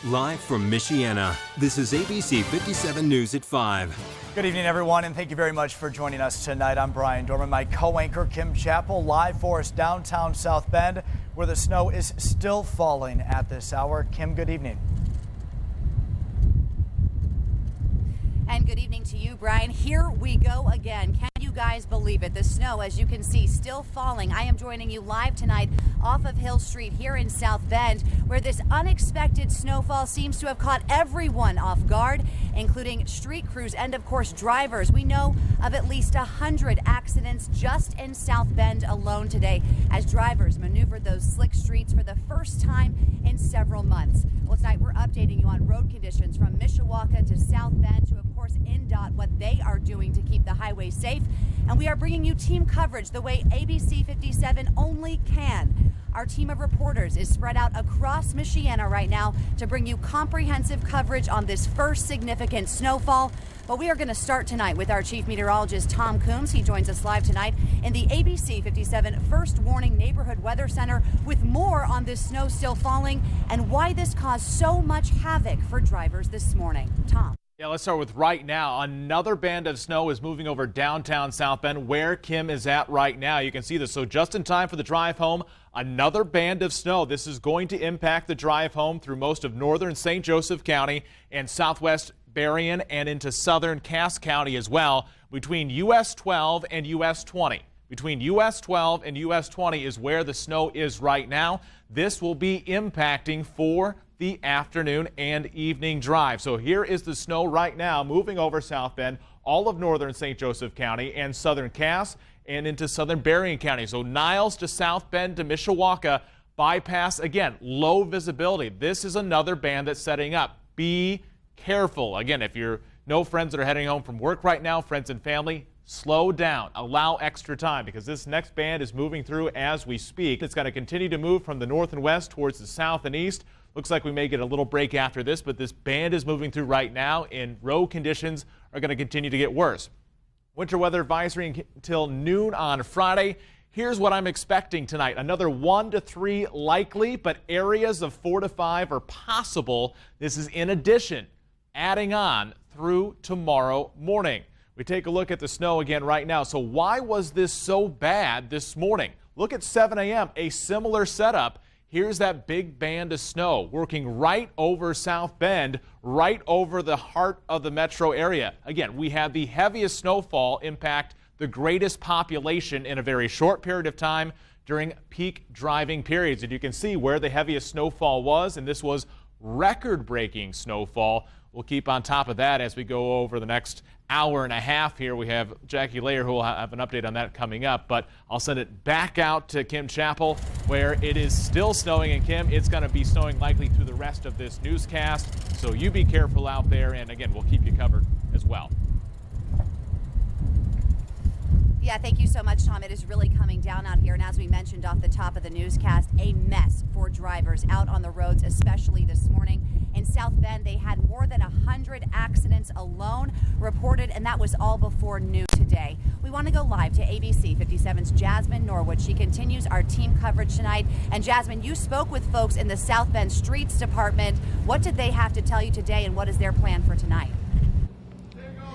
Live from Michiana, this is ABC 57 News at 5. Good evening, everyone, and thank you very much for joining us tonight. I'm Brian Dorman. My co-anchor Kim Chappell live for us downtown South Bend, where the snow is still falling at this hour. Kim, good evening. And good evening to you, Brian. Here we go again. Can you guys believe it? The snow, as you can see, still falling. I am joining you live tonight off of Hill Street here in South Bend, where this unexpected snowfall seems to have caught everyone off guard, including street crews and, of course, drivers. We know of at least 100 accidents just in South Bend alone today as drivers maneuvered those slick streets for the first time in several months. Well, tonight we're updating you on road conditions from Mishawaka to South Bend to, of course, NDOT, what they are doing to keep the highway safe. And we are bringing you team coverage the way ABC 57 only can. Our team of reporters is spread out across Michiana right now to bring you comprehensive coverage on this first significant snowfall. But we are going to start tonight with our chief meteorologist, Tom Coombs. He joins us live tonight in the ABC 57 First Warning Neighborhood Weather Center with more on this snow still falling and why this caused so much havoc for drivers this morning. Tom. Yeah, let's start with right now. Another band of snow is moving over downtown South Bend, where Kim is at right now. You can see this. So just in time for the drive home, another band of snow. This is going to impact the drive home through most of northern St. Joseph County and southwest Berrien and into southern Cass County as well, between US 12 and US 20. Between US 12 and US 20 is where the snow is right now. This will be impacting for the afternoon and evening drive. So here is the snow right now moving over South Bend, all of northern St. Joseph County and southern Cass and into southern Berrien County. So Niles to South Bend to Mishawaka bypass, again, low visibility. This is another band that's setting up. Be careful. Again, if you're no friends that are heading home from work right now, friends and family, slow down, allow extra time because this next band is moving through as we speak. It's going to continue to move from the north and west towards the south and east. Looks like we may get a little break after this, but this band is moving through right now and road conditions are going to continue to get worse. Winter weather advisory until noon on Friday. Here's what I'm expecting tonight. Another 1 to 3 likely, but areas of 4 to 5 are possible. This is in addition, adding on through tomorrow morning. We take a look at the snow again right now. So why was this so bad this morning? Look at 7 a.m., a similar setup. Here's that big band of snow working right over South Bend, right over the heart of the metro area. Again, we had the heaviest snowfall impact the greatest population in a very short period of time during peak driving periods. And you can see where the heaviest snowfall was, and this was record-breaking snowfall. We'll keep on top of that as we go over the next hour and a half here. We have Jackie Layer who will have an update on that coming up, but I'll send it back out to Kim Chappell where it is still snowing. And Kim, it's going to be snowing likely through the rest of this newscast, so you be careful out there, and again, we'll keep you covered as well. Yeah, thank you so much, Tom. It is really coming down out here. And as we mentioned off the top of the newscast, a mess for drivers out on the roads, especially this morning. In South Bend, they had more than 100 accidents alone reported, and that was all before noon today. We want to go live to ABC 57's Jasmine Norwood. She continues our team coverage tonight. And Jasmine, you spoke with folks in the South Bend Streets Department. What did they have to tell you today, and what is their plan for tonight?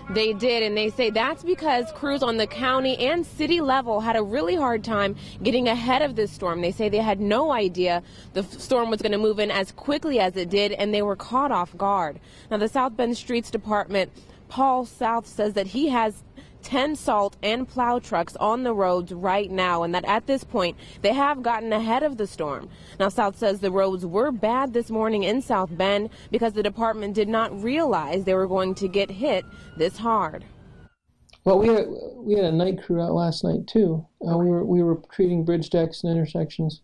They did, and they say that's because crews on the county and city level had a really hard time getting ahead of this storm. They say they had no idea the storm was going to move in as quickly as it did, and they were caught off guard. Now, the South Bend Streets Department, Paul South, says that he has 10 salt and plow trucks on the roads right now, and that at this point they have gotten ahead of the storm. Now, South says the roads were bad this morning in South Bend because the department did not realize they were going to get hit this hard. Well, we had a night crew out last night too. We were treating bridge decks and intersections,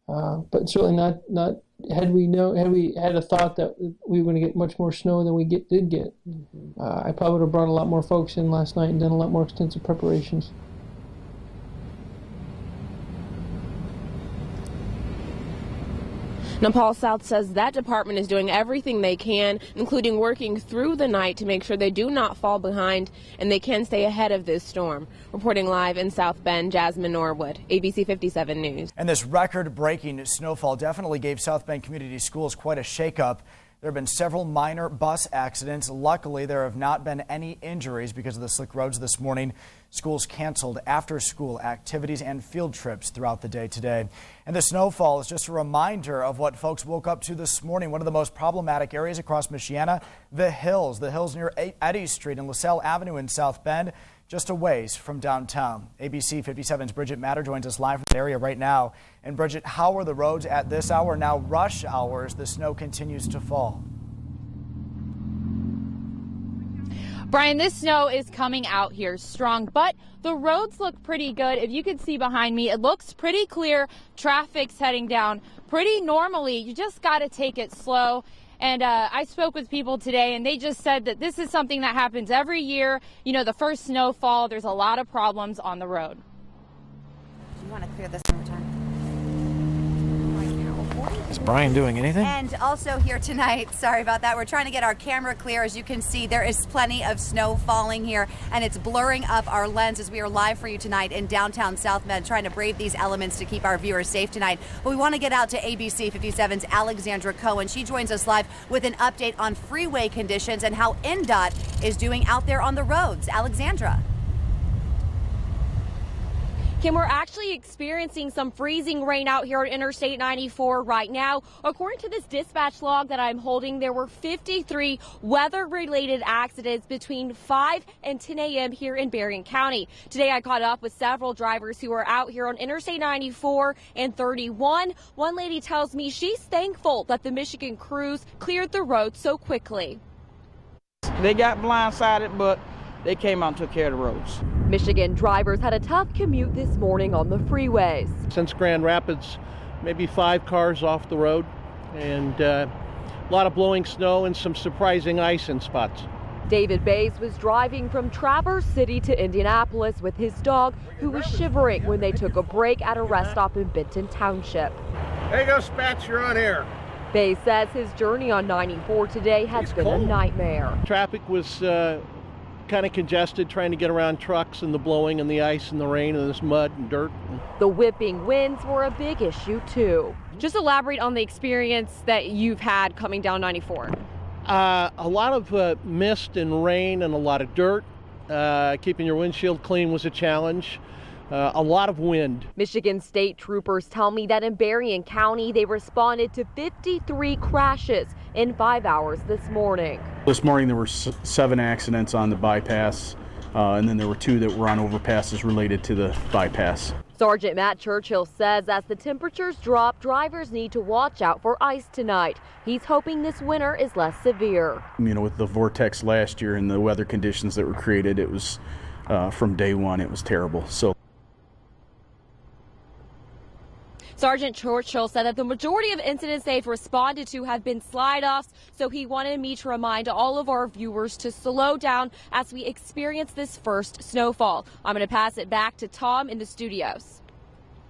but certainly not. Had we had a thought that we were going to get much more snow than we did get, I probably would have brought a lot more folks in last night and done a lot more extensive preparations. Now, Paul South says that department is doing everything they can, including working through the night to make sure they do not fall behind and they can stay ahead of this storm. Reporting live in South Bend, Jasmine Norwood, ABC 57 News. And this record-breaking snowfall definitely gave South Bend Community Schools quite a shakeup. There have been several minor bus accidents. Luckily, there have not been any injuries because of the slick roads this morning. Schools canceled after-school activities and field trips throughout the day today. And the snowfall is just a reminder of what folks woke up to this morning. One of the most problematic areas across Michiana, the hills near Eddy Street and LaSalle Avenue in South Bend, just a ways from downtown. ABC 57's Bridget Matter joins us live from the area right now. And Bridget, how are the roads at this hour, now rush hours? The snow continues to fall. Brian, this snow is coming out here strong, but the roads look pretty good. If you can see behind me, it looks pretty clear. Traffic's heading down pretty normally. You just got to take it slow. And I spoke with people today, and they just said that this is something that happens every year. You know, the first snowfall, there's a lot of problems on the road. Do you want to clear this one more time? Is Brian doing anything? And also here tonight, sorry about that, we're trying to get our camera clear. As you can see, there is plenty of snow falling here, and it's blurring up our lens as we are live for you tonight in downtown South Bend, trying to brave these elements to keep our viewers safe tonight. But we want to get out to ABC 57's Alexandra Cohen. She joins us live with an update on freeway conditions and how NDOT is doing out there on the roads. Alexandra. Kim, we're actually experiencing some freezing rain out here on Interstate 94 right now. According to this dispatch log that I'm holding, there were 53 weather-related accidents between 5 and 10 a.m. here in Berrien County. Today, I caught up with several drivers who are out here on Interstate 94 and 31. One lady tells me she's thankful that the Michigan crews cleared the road so quickly. They got blindsided, but they came out and took care of the roads. Michigan drivers had a tough commute this morning on the freeways. Since Grand Rapids, maybe 5 cars off the road, and a lot of blowing snow and some surprising ice in spots. David Bays was driving from Traverse City to Indianapolis with his dog, who was shivering when they took a break at a rest stop in Benton Township. There you go, Spats, you're on air. Bays says his journey on 94 today has been a nightmare. Traffic was kind of congested, trying to get around trucks and the blowing and the ice and the rain and this mud and dirt. The whipping winds were a big issue too. Just elaborate on the experience that you've had coming down 94. A lot of mist and rain and a lot of dirt. Keeping your windshield clean was a challenge. A lot of wind. Michigan state troopers tell me that in Berrien County, they responded to 53 crashes in 5 hours this morning. This morning there were 7 accidents on the bypass, and then there were 2 that were on overpasses related to the bypass. Sergeant Matt Churchill says as the temperatures drop, drivers need to watch out for ice tonight. He's hoping this winter is less severe. You know, with the vortex last year and the weather conditions that were created, it was from day one, it was terrible. So. Sergeant Churchill said that the majority of incidents they've responded to have been slide-offs, so he wanted me to remind all of our viewers to slow down as we experience this first snowfall. I'm going to pass it back to Tom in the studios.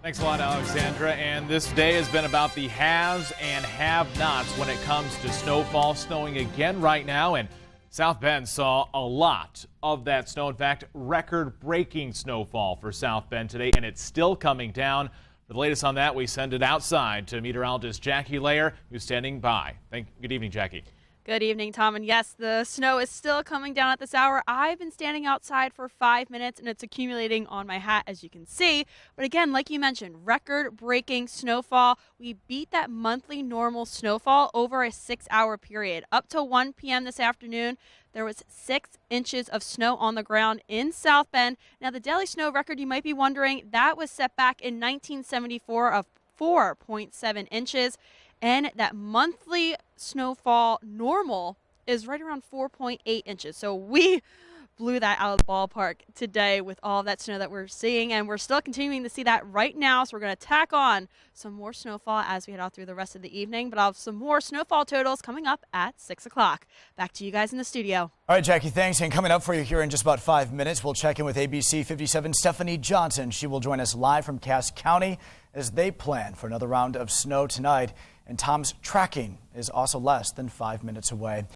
Thanks a lot, Alexandra. And this day has been about the haves and have-nots when it comes to snowfall. Snowing again right now, and South Bend saw a lot of that snow. In fact, record-breaking snowfall for South Bend today, and it's still coming down. For the latest on that, we send it outside to meteorologist Jackie Layer, who's standing by. Good evening, Jackie. Good evening, Tom. And yes, the snow is still coming down at this hour. I've been standing outside for 5 minutes, and it's accumulating on my hat, as you can see. But again, like you mentioned, record-breaking snowfall. We beat that monthly normal snowfall over a 6-hour period. Up to 1 p.m. this afternoon, there was 6 inches of snow on the ground in South Bend. Now, the daily snow record, you might be wondering, that was set back in 1974 of 4.7 inches. And that monthly snowfall normal is right around 4.8 inches. So we blew that out of the ballpark today with all of that snow that we're seeing. And we're still continuing to see that right now. So we're going to tack on some more snowfall as we head out through the rest of the evening. But I'll have some more snowfall totals coming up at 6 o'clock. Back to you guys in the studio. All right, Jackie, thanks. And coming up for you here in just about 5 minutes, we'll check in with ABC 57 Stephanie Johnson. She will join us live from Cass County as they plan for another round of snow tonight. And Tom's tracking is also less than 5 minutes away.